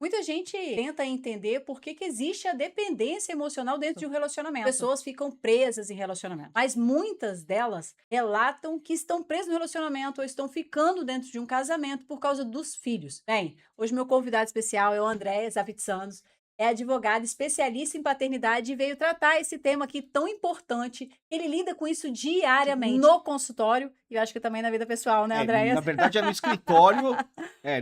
Muita gente tenta entender por que existe a dependência emocional dentro de um relacionamento. Pessoas ficam presas em relacionamento, mas muitas delas relatam que estão presas no relacionamento ou estão ficando dentro de um casamento por causa dos filhos. Bem, hoje meu convidado especial é o André Zavitsanos, é advogado especialista em paternidade e veio tratar esse tema aqui tão importante. Ele lida com isso diariamente no consultório e eu acho que também na vida pessoal, né, Na Andréia? verdade é no escritório,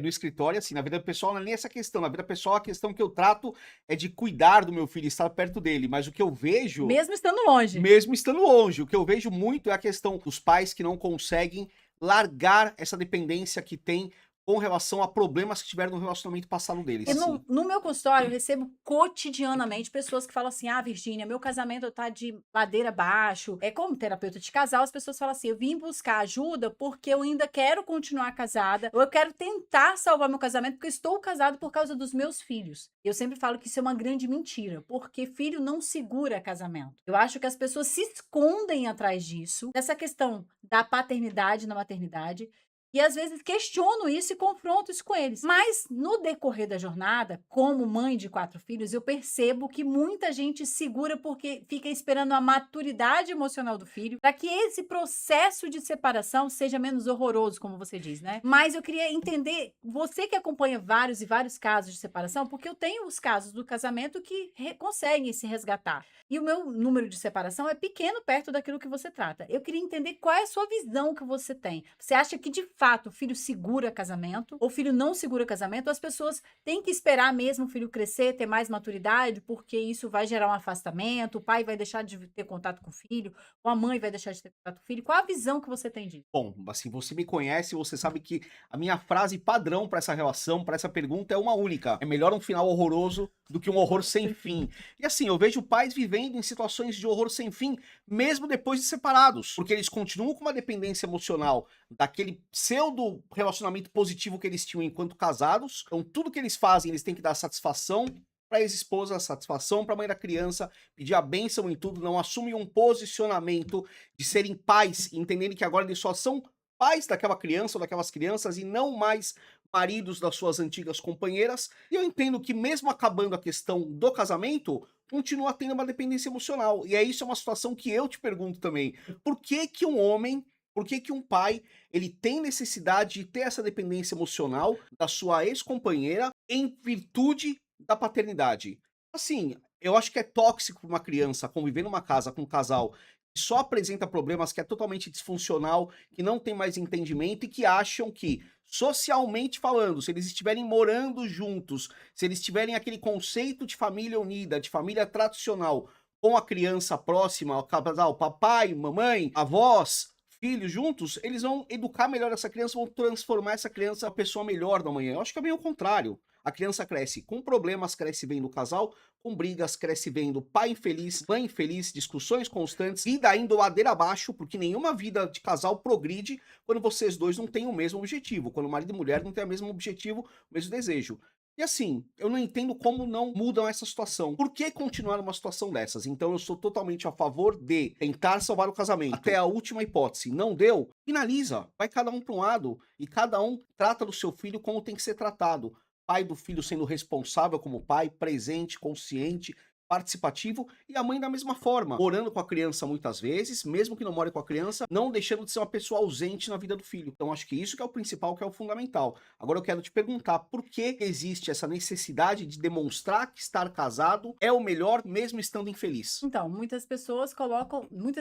no escritório, assim, na vida pessoal não é nem essa questão, na vida pessoal a questão que eu trato é de cuidar do meu filho, estar perto dele, mas o que eu vejo, Mesmo estando longe. mesmo estando longe, o que eu vejo muito é a questão dos pais que não conseguem largar essa dependência que tem com relação a problemas que tiveram no relacionamento passado deles. E Assim, no meu consultório, eu recebo cotidianamente pessoas que falam assim: "Ah, Virgínia, meu casamento tá de ladeira abaixo". É como terapeuta de casal, as pessoas falam assim: "Eu vim buscar ajuda porque eu ainda quero continuar casada, ou eu quero tentar salvar meu casamento porque eu estou casado por causa dos meus filhos". Eu sempre falo que isso é uma grande mentira, porque filho não segura casamento. Eu acho que as pessoas se escondem atrás disso, dessa questão da paternidade na maternidade, e às vezes questiono isso e confronto isso com eles. Mas no decorrer da jornada, como mãe de 4 filhos, eu percebo que muita gente segura porque fica esperando a maturidade emocional do filho, para que esse processo de separação seja menos horroroso, como você diz, né. Mas eu queria entender, você que acompanha vários e vários casos de separação, porque eu tenho os casos do casamento que conseguem se resgatar. E o meu número de separação é pequeno perto daquilo que você trata. Eu queria entender qual é a sua visão que você tem. Você acha que, de fato, o filho segura casamento? Ou o filho não segura casamento? Ou as pessoas têm que esperar mesmo o filho crescer, ter mais maturidade, porque isso vai gerar um afastamento, o pai vai deixar de ter contato com o filho, ou a mãe vai deixar de ter contato com o filho? Qual a visão que você tem disso? bom, assim, você me conhece, você sabe que a minha frase padrão para essa relação, para essa pergunta é uma única: é melhor um final horroroso do que um horror sem fim. E assim, eu vejo pais vivendo em situações de horror sem fim, mesmo depois de separados, porque eles continuam com uma dependência emocional daquele pseudo relacionamento positivo que eles tinham enquanto casados. Então, tudo que eles fazem, eles têm que dar satisfação para ex-esposa, satisfação para a mãe da criança, pedir a bênção em tudo, não assumem um posicionamento de serem pais, entenderem que agora eles só são pais daquela criança ou daquelas crianças e não mais maridos das suas antigas companheiras. E eu entendo que mesmo acabando a questão do casamento, continua tendo uma dependência emocional. E é isso, é uma situação que eu te pergunto também. Por que que um homem, por que que um pai, ele tem necessidade de ter essa dependência emocional da sua ex-companheira em virtude da paternidade? Assim, eu acho que é tóxico para uma criança conviver numa casa com um casal só apresenta problemas, que é totalmente disfuncional, que não tem mais entendimento e que acham que, socialmente falando, se eles estiverem morando juntos, se eles tiverem aquele conceito de família unida, de família tradicional, com a criança próxima, o casal, papai, mamãe, avós, filhos juntos, eles vão educar melhor essa criança, vão transformar essa criança uma pessoa melhor da manhã. Eu acho que é bem o contrário. A criança cresce com problemas, cresce vendo o casal, com brigas, cresce vendo pai infeliz, mãe infeliz, discussões constantes, vida indo ladeira abaixo, porque nenhuma vida de casal progride quando vocês dois não têm o mesmo objetivo, quando marido e mulher não têm o mesmo objetivo, o mesmo desejo. E assim, eu não entendo como não mudam essa situação. Por que continuar numa situação dessas? Então eu sou totalmente a favor de tentar salvar o casamento até a última hipótese. Não deu? Finaliza. Vai cada um para um lado e cada um trata do seu filho como tem que ser tratado. Pai do filho sendo responsável como pai, presente, consciente, participativo, e a mãe da mesma forma, morando com a criança muitas vezes, mesmo que não more com a criança, não deixando de ser uma pessoa ausente na vida do filho. Então acho que isso que é o principal, que é o fundamental. Agora eu quero te perguntar, por que existe essa necessidade de demonstrar que estar casado é o melhor mesmo estando infeliz? Então, muitas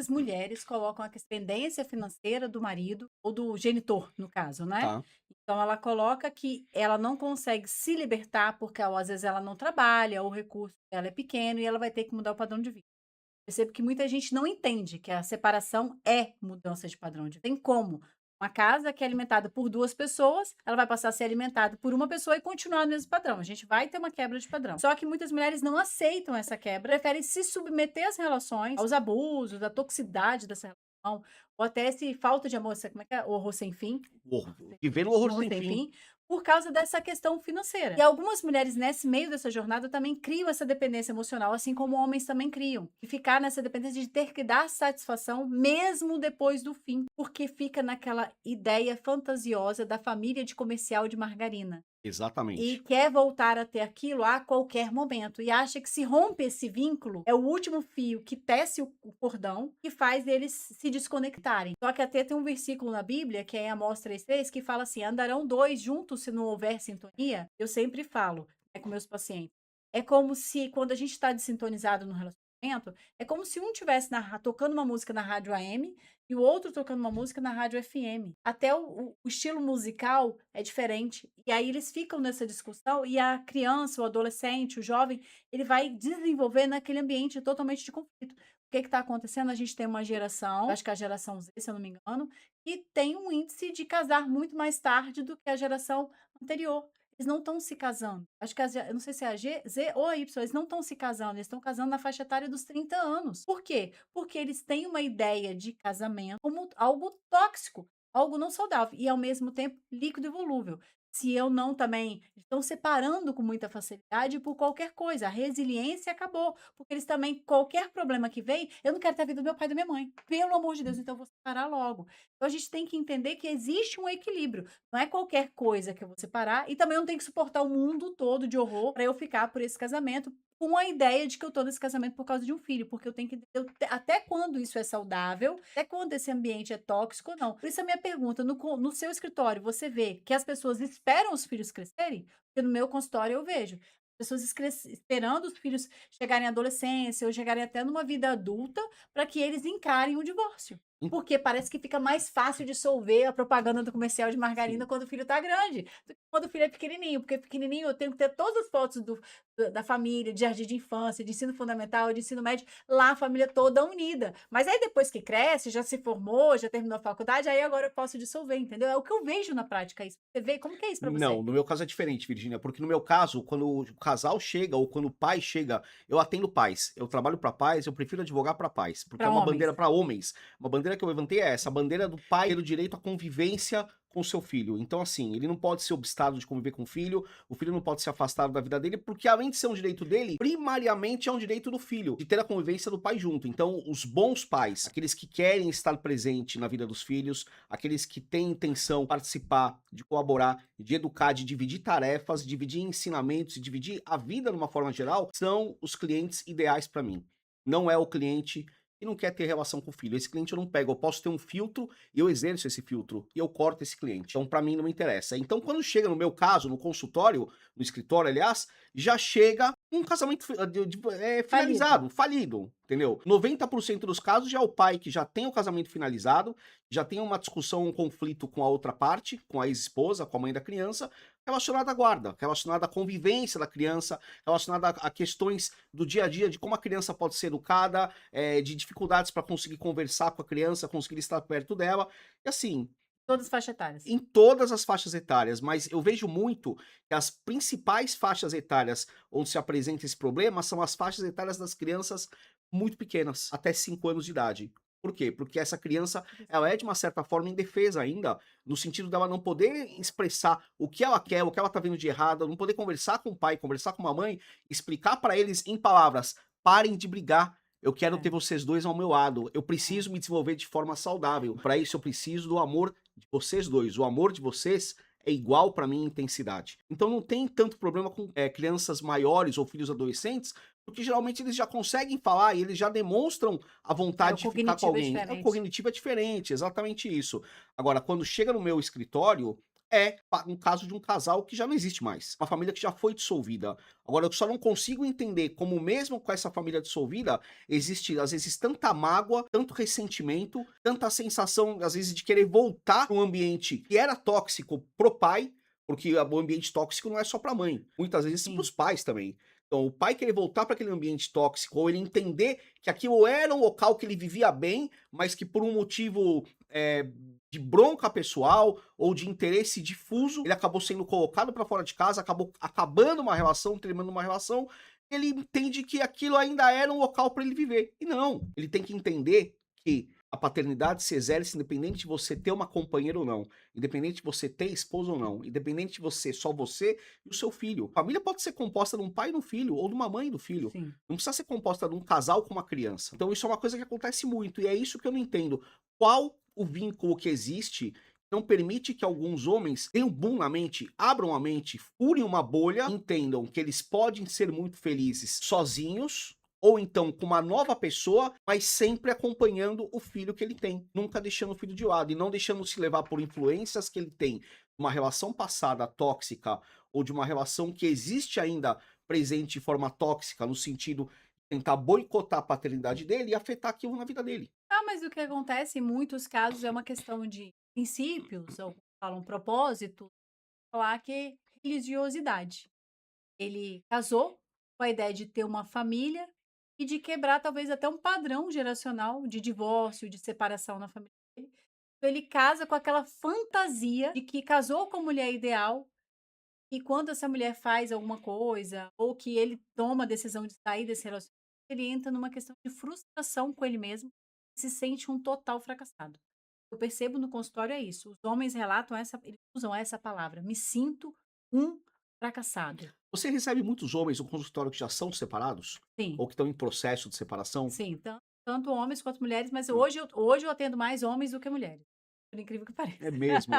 mulheres colocam a dependência financeira do marido ou do genitor, no caso, né. Tá. Então ela coloca que ela não consegue se libertar, porque às vezes ela não trabalha, ou o recurso dela é pequeno e ela vai ter que mudar o padrão de vida. Percebo que muita gente não entende que a separação é mudança de padrão de vida. Tem como. Uma casa que é alimentada por 2 pessoas, ela vai passar a ser alimentada por uma pessoa e continuar no mesmo padrão. A gente vai ter uma quebra de padrão. Só que muitas mulheres não aceitam essa quebra, preferem se submeter às relações, aos abusos, à toxicidade dessa relação, ou até esse falta de amor, como é que é? O horror sem fim. Viver no horror Um horror sem sem fim. fim, por causa dessa questão financeira. E algumas mulheres nesse meio dessa jornada também criam essa dependência emocional, assim como homens também criam. E ficar nessa dependência de ter que dar satisfação mesmo depois do fim, porque fica naquela ideia fantasiosa da família de comercial de margarina. Exatamente. e quer voltar a ter aquilo a qualquer momento e acha que se rompe esse vínculo, é o último fio que tece o cordão que faz eles se desconectarem. Só que até tem um versículo na Bíblia, que é em Amós 3:3, que fala assim: andarão dois juntos se não houver sintonia. Eu sempre falo, com meus pacientes, é como se quando a gente está desintonizado no relacionamento, é como se um tivesse tocando uma música na rádio AM e o outro tocando uma música na rádio FM. Até o estilo musical é diferente. E aí eles ficam nessa discussão e a criança, o adolescente, o jovem, ele vai desenvolver naquele ambiente totalmente de conflito. O que está acontecendo? A gente tem uma geração, acho que é a geração Z, se eu não me engano, que tem um índice de casar muito mais tarde do que a geração anterior. Eles não estão se casando. Acho que eu não sei se é a Z ou a Y, eles não estão se casando, eles estão casando na faixa etária dos 30 anos. Por quê? Porque eles têm uma ideia de casamento como algo tóxico, algo não saudável e ao mesmo tempo líquido e volúvel. Se eu não também estão separando com muita facilidade por qualquer coisa. A resiliência acabou, porque eles também qualquer problema que vem, eu não quero ter a vida do meu pai e da minha mãe. Pelo amor de Deus, então eu vou separar logo. Então a gente tem que entender que existe um equilíbrio. Não é qualquer coisa que eu vou separar e também não tenho que suportar o mundo todo de horror para eu ficar por esse casamento com a ideia de que eu tô nesse casamento por causa de um filho, porque eu tenho que entender até quando isso é saudável, até quando esse ambiente é tóxico ou não. Por isso a minha pergunta, no seu escritório, você vê que as pessoas esperam os filhos crescerem? Porque no meu consultório eu vejo pessoas esperando os filhos chegarem à adolescência ou chegarem até numa vida adulta para que eles encarem o divórcio. Porque parece que fica mais fácil dissolver a propaganda do comercial de margarina Sim. quando o filho tá grande, do que quando o filho é pequenininho. Porque pequenininho eu tenho que ter todas as fotos da família, de jardim de infância, de ensino fundamental, de ensino médio, lá a família toda unida. Mas aí depois que cresce, já se formou, já terminou a faculdade, aí agora eu posso dissolver, entendeu? É o que eu vejo na prática isso. Você vê como que é isso pra Não, você? no meu caso é diferente, Virgínia, porque no meu caso, quando o casal chega ou quando o pai chega, eu atendo pais. Eu trabalho para pais, eu prefiro advogar para pais, porque é Pra uma homens? bandeira para homens. Uma bandeira que eu levantei é essa, a bandeira do pai ter o direito à convivência com o seu filho. Então, assim, ele não pode ser obstado de conviver com o filho não pode ser afastado da vida dele, porque além de ser um direito dele, primariamente é um direito do filho, de ter a convivência do pai junto. Então, os bons pais, aqueles que querem estar presente na vida dos filhos, aqueles que têm intenção de participar, de colaborar, de educar, de dividir tarefas, dividir ensinamentos e dividir a vida de uma forma geral, são os clientes ideais para mim. Não é o cliente que não quer ter relação com o filho. Esse cliente eu não pego. Eu posso ter um filtro e eu exerço esse filtro e eu corto esse cliente. Então, para mim, não me interessa. Então, quando chega no meu caso, no consultório, no escritório, aliás, já chega um casamento Falido. finalizado, falido, entendeu? 90% dos casos já é o pai que já tem o casamento finalizado, já tem uma discussão, um conflito com a outra parte, com a ex-esposa, com a mãe da criança, relacionada à guarda, relacionada à convivência da criança, relacionada a questões do dia a dia, de como a criança pode ser educada, de dificuldades para conseguir conversar com a criança, conseguir estar perto dela. E assim, Todas as faixas etárias. em todas as faixas etárias, mas eu vejo muito que as principais faixas etárias onde se apresenta esse problema são as faixas etárias das crianças muito pequenas, até 5 anos de idade. Por quê? Porque essa criança, ela é de uma certa forma indefesa ainda, no sentido dela não poder expressar o que ela quer, o que ela tá vendo de errado, não poder conversar com o pai, conversar com a mãe, explicar para eles em palavras: "Parem de brigar, eu quero É, ter vocês 2 ao meu lado, eu é. preciso me desenvolver de forma saudável, para isso eu preciso do amor de vocês 2, o amor de vocês é igual para mim em intensidade". Então não tem tanto problema com, crianças maiores ou filhos adolescentes, porque geralmente eles já conseguem falar e eles já demonstram a É, o vontade de ficar com cognitivo é alguém. O diferente. cognitivo é diferente, exatamente isso. Agora, quando chega no meu escritório, um caso de um casal que já não existe mais, uma família que já foi dissolvida. Agora, eu só não consigo entender como mesmo com essa família dissolvida, existe às vezes tanta mágoa, tanto ressentimento, tanta sensação às vezes de querer voltar para um ambiente que era tóxico pro pai, porque o ambiente tóxico não é só para a mãe, muitas vezes para Sim. os pais também. Então, o pai querer voltar para aquele ambiente tóxico, ou ele entender que aquilo era um local que ele vivia bem, mas que por um motivo de bronca pessoal ou de interesse difuso, ele acabou sendo colocado para fora de casa, acabou acabando uma relação, terminando uma relação. Ele entende que aquilo ainda era um local para ele viver. E não, ele tem que entender que a paternidade se exerce independente de você ter uma companheira ou não, independente de você ter esposa ou não, independente de você e o seu filho. Família pode ser composta de um pai e de um filho, ou de uma mãe e do filho. Sim. Não precisa ser composta de um casal com uma criança. Então isso é uma coisa que acontece muito, e é isso que eu não entendo. Qual o vínculo que existe não permite que alguns homens tenham boom na mente, abram a mente, furem uma bolha, entendam que eles podem ser muito felizes sozinhos, ou então com uma nova pessoa, mas sempre acompanhando o filho que ele tem, nunca deixando o filho de lado e não deixando se levar por influências que ele tem, de uma relação passada tóxica ou de uma relação que existe ainda presente de forma tóxica, no sentido de tentar boicotar a paternidade dele e afetar aquilo na vida dele. Ah, mas o que acontece em muitos casos é uma questão de princípios, ou falam propósito, falar que religiosidade. Ele casou com a ideia de ter uma família e de quebrar talvez até um padrão geracional de divórcio, de separação na família dele. Então ele casa com aquela fantasia de que casou com a mulher ideal e quando essa mulher faz alguma coisa ou que ele toma a decisão de sair desse relacionamento, ele entra numa questão de frustração com ele mesmo e se sente um total fracassado. Eu percebo no consultório é isso. Os homens relatam eles usam essa palavra. Me sinto um fracassado. Você recebe muitos homens no consultório que já são separados? Sim, Ou que estão em processo de separação? sim, tanto homens quanto mulheres, mas Hum. hoje eu atendo mais homens do que mulheres, por incrível que pareça. É mesmo?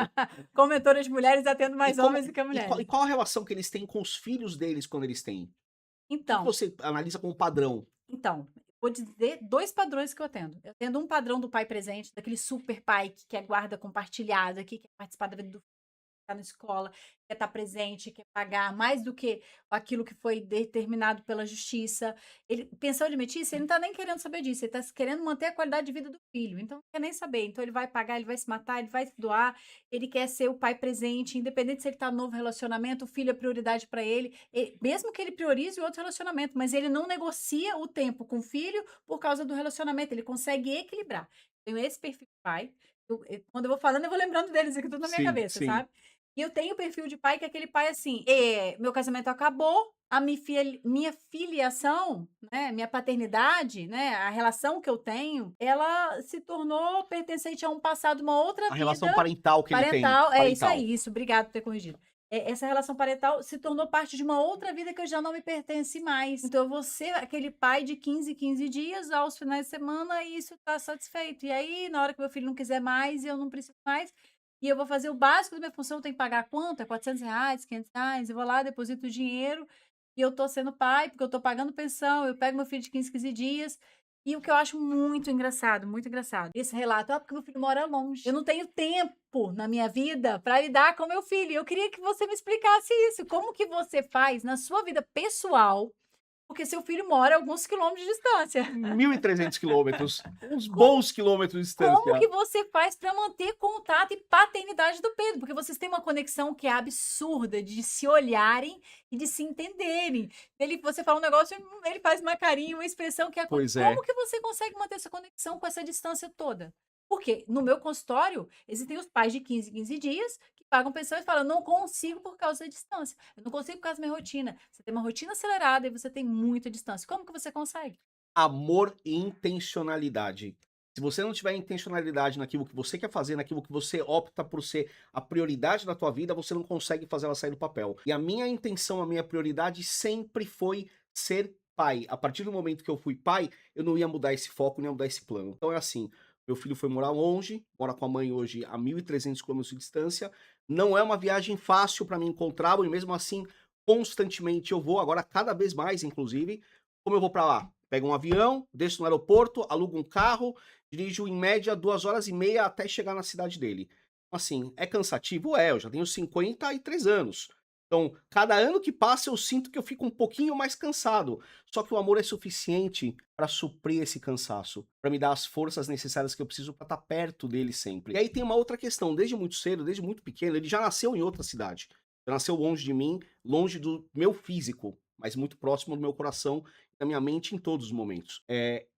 Como mentora de mulheres, atendo E mais como homens do que mulheres. e qual a relação que eles têm com os filhos deles quando eles têm? O que Então você analisa como padrão? então, vou dizer 2 padrões que eu atendo. Eu atendo um padrão do pai presente, daquele super pai que quer guarda compartilhada, que quer participar da vida do estar na escola, quer estar presente, quer pagar mais do que aquilo que foi determinado pela justiça. Ele, pensão alimentícia, ele não está nem querendo saber disso, ele está querendo manter a qualidade de vida do filho, então não quer nem saber. Então ele vai pagar, ele vai se matar, ele vai se doar, ele quer ser o pai presente, independente se ele está no novo relacionamento, o filho é prioridade para ele, mesmo que ele priorize o outro relacionamento, mas ele não negocia o tempo com o filho por causa do relacionamento, ele consegue equilibrar. Tenho esse perfil de pai. Quando eu vou falando, eu vou lembrando deles aqui tudo na minha Sim, cabeça, sim. sabe? E eu tenho o perfil de pai que é aquele pai assim, meu casamento acabou, a minha filiação, né, minha paternidade, né, a relação que eu tenho, ela se tornou pertencente a um passado, uma outra A vida relação parental que ele tem, parental. É isso parental. aí, isso, obrigado por ter corrigido. Essa relação parental se tornou parte de uma outra vida que eu já não me pertence mais. Então eu vou ser aquele pai de 15 dias aos finais de semana e isso tá satisfeito. E aí, na hora que meu filho não quiser mais e eu não preciso mais, e eu vou fazer o básico da minha função, tem que pagar quanto? É R$ 400, R$ 500, eu vou lá, deposito o dinheiro, e eu tô sendo pai, porque eu tô pagando pensão, eu pego meu filho de 15 dias, e o que eu acho muito engraçado, esse relato, porque meu filho mora longe. Eu não tenho tempo na minha vida para lidar com meu filho. Eu queria que você me explicasse isso. Como que você faz na sua vida pessoal, porque seu filho mora a alguns quilômetros de distância. 1.300 quilômetros, uns Como bons quilômetros de como distância. que você faz para manter contato e paternidade do Pedro? Porque vocês têm uma conexão que é absurda de se olharem e de se entenderem. Você fala um negócio, ele faz uma carinha, uma expressão que é Pois como é. que você consegue manter essa conexão com essa distância toda? Porque no meu consultório existem os pais de 15 dias que pagam pensão e falam: "Não consigo por causa da distância. Eu não consigo por causa da minha rotina". Você tem uma rotina acelerada e você tem muita distância. Como que você consegue? Amor e intencionalidade. Se você não tiver intencionalidade naquilo que você quer fazer, naquilo que você opta por ser a prioridade da tua vida, você não consegue fazer ela sair do papel. E a minha intenção, a minha prioridade sempre foi ser pai. A partir do momento que eu fui pai, eu não ia mudar esse foco, não ia mudar esse plano. Então é assim, meu filho foi morar longe, mora com a mãe hoje a 1.300 quilômetros de distância. Não é uma viagem fácil para mim encontrá-lo e mesmo assim, constantemente eu vou, agora cada vez mais, inclusive. Como eu vou para lá? Pego um avião, desço no aeroporto, alugo um carro, dirijo em média 2 horas e meia até chegar na cidade dele. Assim, é cansativo? É, eu já tenho 53 anos. Então, cada ano que passa eu sinto que eu fico um pouquinho mais cansado. Só que o amor é suficiente para suprir esse cansaço, para me dar as forças necessárias que eu preciso para estar perto dele sempre. E aí tem uma outra questão, desde muito cedo, desde muito pequeno, ele já nasceu em outra cidade. Já nasceu longe de mim, longe do meu físico, mas muito próximo do meu coração da minha mente em todos os momentos.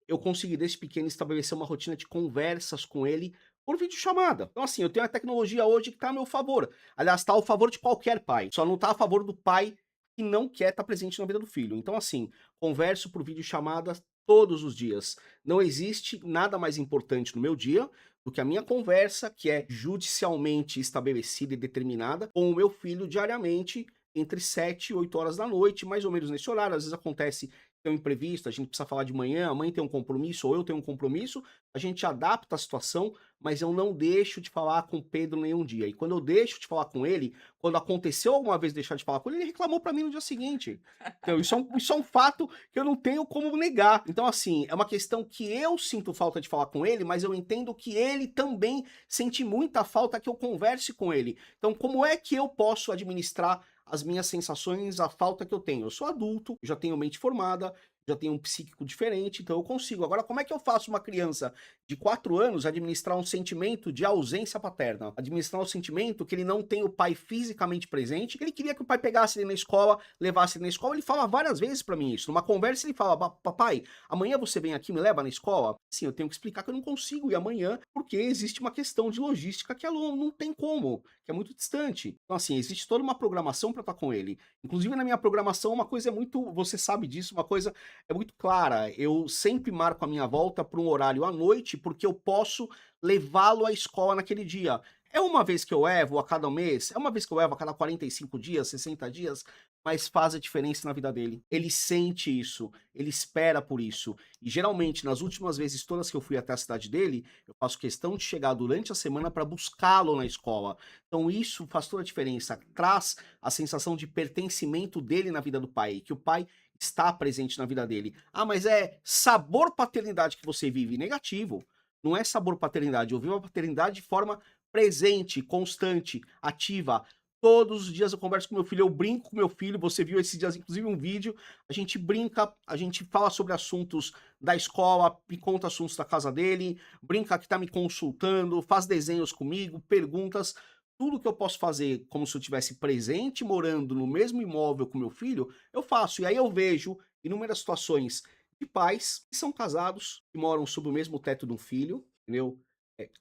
Eu consegui desde pequeno estabelecer uma rotina de conversas com ele por videochamada. Então, assim, eu tenho a tecnologia hoje que está a meu favor. Aliás, está ao favor de qualquer pai. Só não está a favor do pai que não quer estar presente na vida do filho. Então, assim, converso por videochamada todos os dias. Não existe nada mais importante no meu dia do que a minha conversa, que é judicialmente estabelecida e determinada, com o meu filho diariamente, entre 7 e 8 horas da noite, mais ou menos nesse horário. Às vezes acontece tem um imprevisto, a gente precisa falar de manhã, a mãe tem um compromisso ou eu tenho um compromisso, a gente adapta a situação, mas eu não deixo de falar com o Pedro nenhum dia. E quando eu deixo de falar com ele, quando aconteceu alguma vez deixar de falar com ele, ele reclamou pra mim no dia seguinte. Então, isso é um fato que eu não tenho como negar. Então, assim, é uma questão que eu sinto falta de falar com ele, mas eu entendo que ele também sente muita falta que eu converse com ele. Então, como é que eu posso administrar as minhas sensações, a falta que eu tenho? Eu sou adulto, já tenho mente formada, já tenho um psíquico diferente, então eu consigo. Agora, como é que eu faço uma criança de 4 anos administrar um sentimento de ausência paterna? Administrar um sentimento que ele não tem o pai fisicamente presente, ele queria que o pai pegasse ele na escola, levasse ele na escola, ele fala várias vezes pra mim isso. Numa conversa ele fala, papai, amanhã você vem aqui e me leva na escola? Sim, eu tenho que explicar que eu não consigo ir amanhã, porque existe uma questão de logística que não tem como, que é muito distante. Então, assim, existe toda uma programação pra estar com ele. Inclusive, na minha programação, uma coisa é muito, você sabe disso, uma coisa é muito clara. Eu sempre marco a minha volta para um horário à noite, porque eu posso levá-lo à escola naquele dia. É uma vez que eu levo a cada mês, é uma vez que eu levo a cada 45 dias, 60 dias, mas faz a diferença na vida dele. Ele sente isso, ele espera por isso. E geralmente, nas últimas vezes todas que eu fui até a cidade dele, eu faço questão de chegar durante a semana para buscá-lo na escola. Então isso faz toda a diferença, traz a sensação de pertencimento dele na vida do pai, que o pai está presente na vida dele. Ah, mas é sabor paternidade que você vive? Negativo. Não é sabor paternidade. Eu vivo a paternidade de forma presente, constante, ativa. Todos os dias eu converso com meu filho, eu brinco com meu filho. Você viu esses dias, inclusive, um vídeo. A gente brinca, a gente fala sobre assuntos da escola, me conta assuntos da casa dele, brinca que tá me consultando, faz desenhos comigo, perguntas. Tudo que eu posso fazer como se eu tivesse presente, morando no mesmo imóvel com meu filho, eu faço. E aí eu vejo inúmeras situações de pais que são casados, que moram sob o mesmo teto de um filho, entendeu?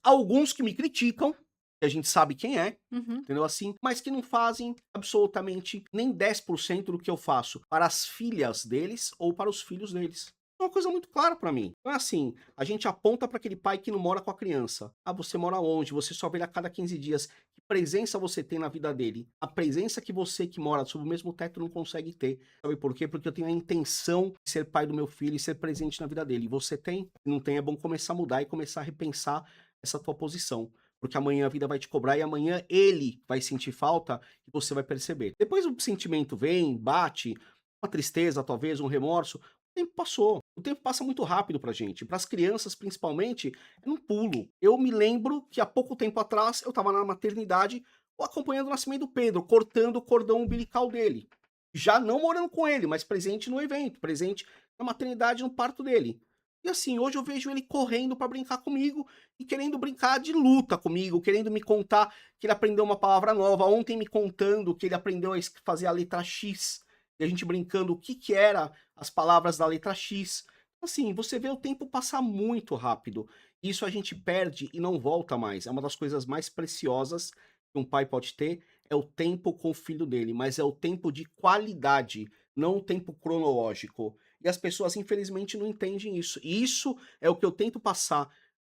Alguns que me criticam, que a gente sabe quem é, Uhum. entendeu assim? Mas que não fazem absolutamente nem 10% do que eu faço para as filhas deles ou para os filhos deles. É uma coisa muito clara para mim. Então é assim, a gente aponta para aquele pai que não mora com a criança. Ah, você mora onde? Você só vê ele a cada 15 dias. Que presença você tem na vida dele? A presença que você que mora sob o mesmo teto não consegue ter. Sabe por quê? Porque eu tenho a intenção de ser pai do meu filho e ser presente na vida dele. E você tem? Se não tem, é bom começar a mudar e começar a repensar essa tua posição. Porque amanhã a vida vai te cobrar e amanhã ele vai sentir falta e você vai perceber. Depois o sentimento vem, bate, uma tristeza talvez, um remorso. O tempo passou. O tempo passa muito rápido pra gente. Para as crianças, principalmente, é um pulo. Eu me lembro que há pouco tempo atrás eu estava na maternidade acompanhando o nascimento do Pedro, cortando o cordão umbilical dele. Já não morando com ele, mas presente no evento, presente na maternidade, no parto dele. E assim, hoje eu vejo ele correndo para brincar comigo e querendo brincar de luta comigo, querendo me contar que ele aprendeu uma palavra nova. Ontem me contando que ele aprendeu a fazer a letra X. E a gente brincando o que era as palavras da letra X. Assim, você vê o tempo passar muito rápido. Isso a gente perde e não volta mais. É uma das coisas mais preciosas que um pai pode ter, é o tempo com o filho dele, mas é o tempo de qualidade, não o tempo cronológico. E as pessoas, infelizmente, não entendem isso. E isso é o que eu tento passar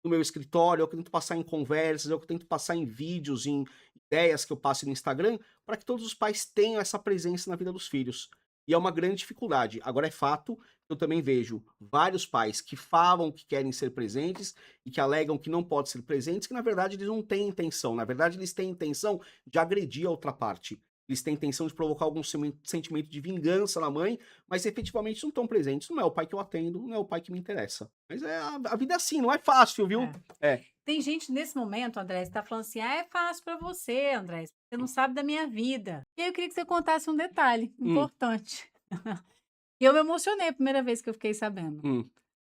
no meu escritório, é o que eu tento passar em conversas, é o que eu tento passar em vídeos, em ideias que eu passo no Instagram, para que todos os pais tenham essa presença na vida dos filhos. E é uma grande dificuldade. Agora é fato, eu também vejo vários pais que falam que querem ser presentes e que alegam que não podem ser presentes, que na verdade eles não têm intenção. Na verdade, eles têm intenção de agredir a outra parte. Eles têm intenção de provocar algum sentimento de vingança na mãe, mas efetivamente não estão presentes. Não é o pai que eu atendo, não é o pai que me interessa. Mas a vida é assim, não é fácil, viu? É. Tem gente nesse momento, André, que tá falando assim: "Ah, é fácil pra você, André, você não sabe da minha vida". E aí eu queria que você contasse um detalhe Hum, importante. E eu me emocionei a primeira vez que eu fiquei sabendo. hum.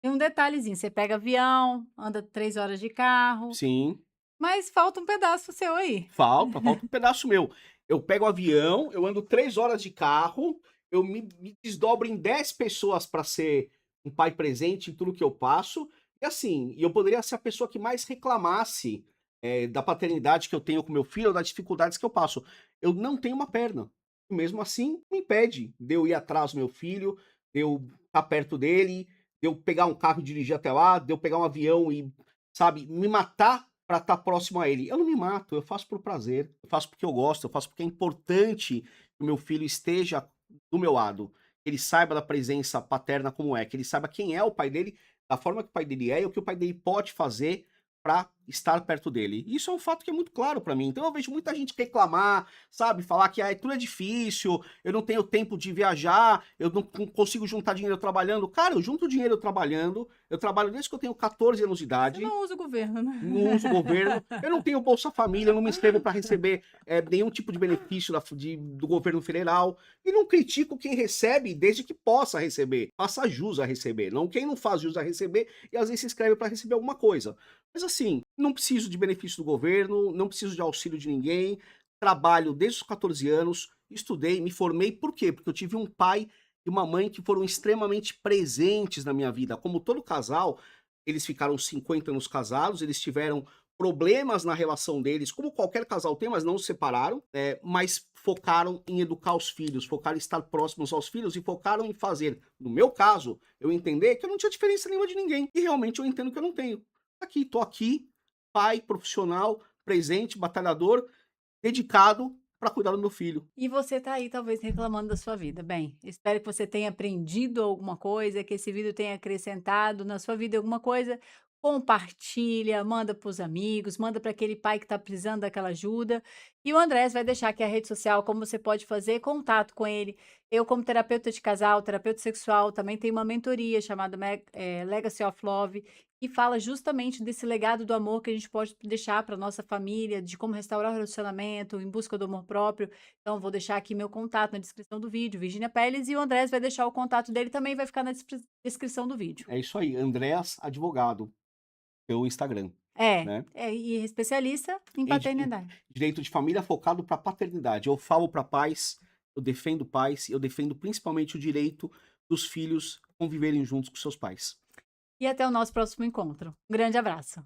Tem um detalhezinho, você pega avião, anda 3 horas de carro, Sim. mas falta um pedaço seu aí. Falta um pedaço meu. Eu pego o avião, eu ando 3 horas de carro, eu me desdobro em 10 pessoas para ser um pai presente em tudo que eu passo, e assim, eu poderia ser a pessoa que mais reclamasse, da paternidade que eu tenho com meu filho ou das dificuldades que eu passo. Eu não tenho uma perna, e mesmo assim me impede de eu ir atrás do meu filho, de eu estar perto dele, de eu pegar um carro e dirigir até lá, de eu pegar um avião e, sabe, me matar para estar próximo a ele. Eu não me mato, eu faço por prazer, eu faço porque eu gosto, eu faço porque é importante que o meu filho esteja do meu lado, que ele saiba da presença paterna como é, que ele saiba quem é o pai dele, da forma que o pai dele é e o que o pai dele pode fazer para estar perto dele. Isso é um fato que é muito claro para mim. Então eu vejo muita gente reclamar, sabe, falar que tudo é difícil, eu não tenho tempo de viajar, eu não consigo juntar dinheiro trabalhando. Cara, eu junto dinheiro trabalhando, eu trabalho desde que eu tenho 14 anos de Você idade. não usa o governo, né? Não uso o governo, eu não tenho Bolsa Família, eu não me inscrevo para receber nenhum tipo de benefício do governo federal. E não critico quem recebe, desde que possa receber. Faça jus a receber, não quem não faz jus a receber e às vezes se inscreve para receber alguma coisa. Mas assim, não preciso de benefício do governo, não preciso de auxílio de ninguém. Trabalho desde os 14 anos, estudei, me formei. Por quê? Porque eu tive um pai e uma mãe que foram extremamente presentes na minha vida. Como todo casal, eles ficaram 50 anos casados, eles tiveram problemas na relação deles, como qualquer casal tem, mas não se separaram, mas focaram em educar os filhos, focaram em estar próximos aos filhos e focaram em fazer, no meu caso, eu entender que eu não tinha diferença nenhuma de ninguém. E realmente eu entendo que eu não tenho. Tô aqui, pai, profissional, presente, batalhador, dedicado para cuidar do meu filho. E você tá aí talvez reclamando da sua vida. Bem, espero que você tenha aprendido alguma coisa, que esse vídeo tenha acrescentado na sua vida alguma coisa. Compartilha, manda para os amigos, manda para aquele pai que está precisando daquela ajuda. E o Andrés vai deixar aqui a rede social, como você pode fazer contato com ele. Eu, como terapeuta de casal, terapeuta sexual, também tenho uma mentoria chamada Legacy of Love, que fala justamente desse legado do amor que a gente pode deixar para nossa família, de como restaurar o relacionamento, em busca do amor próprio. Então, vou deixar aqui meu contato na descrição do vídeo, Virginia Pérez, e o Andrés vai deixar o contato dele também, vai ficar na descrição do vídeo. É isso aí, Andréas Advogado, pelo Instagram, né? E especialista em Em paternidade. direito de família focado para paternidade. Eu falo para pais, eu defendo pais, eu defendo principalmente o direito dos filhos conviverem juntos com seus pais. E até o nosso próximo encontro. Um grande abraço.